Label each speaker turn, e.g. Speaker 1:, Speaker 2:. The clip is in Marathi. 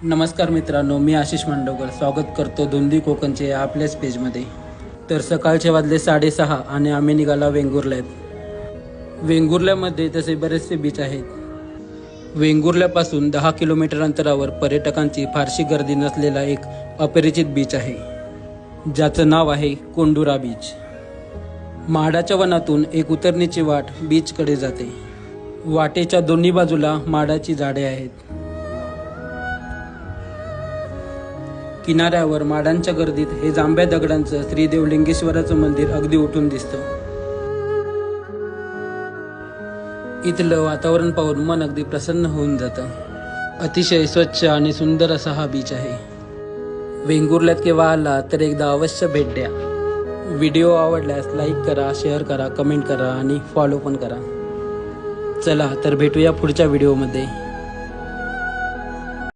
Speaker 1: नमस्कार मित्रांनो, मी आशिष मांडवकर स्वागत करतो धुंदी कोकणचे आपल्याच पेजमध्ये। तर सकाळचे वाजले 6:30 आणि आम्ही निघाला वेंगुर्ल्यात। वेंगुर्ल्यामध्ये तसे बरेचसे बीच आहेत। वेंगुर्ल्यापासून 10 किलोमीटर अंतरावर पर्यटकांची फारशी गर्दी नसलेला एक अपरिचित बीच आहे, ज्याचं नाव आहे कोंडुरा बीच। माडाच्या वनातून एक उतरणीची वाट बीचकडे जाते। वाटेच्या दोन्ही बाजूला माडाची झाडे आहेत। किनाऱ्यावर माडांच्या गर्दीत हे जांभ्या दगडांचं श्री देवलिंगेश्वराचं मंदिर अगदी उठून दिसतं। इथलं वातावरण पाहून मन अगदी प्रसन्न होऊन जातं। अतिशय स्वच्छ आणि सुंदर असा हा बीच आहे। वेंगुर्ल्यात केव्हा आला तर एकदा अवश्य भेट द्या। व्हिडिओ आवडल्यास लाईक करा, शेअर करा, कमेंट करा आणि फॉलो पण करा। चला तर भेटूया पुढच्या व्हिडिओमध्ये।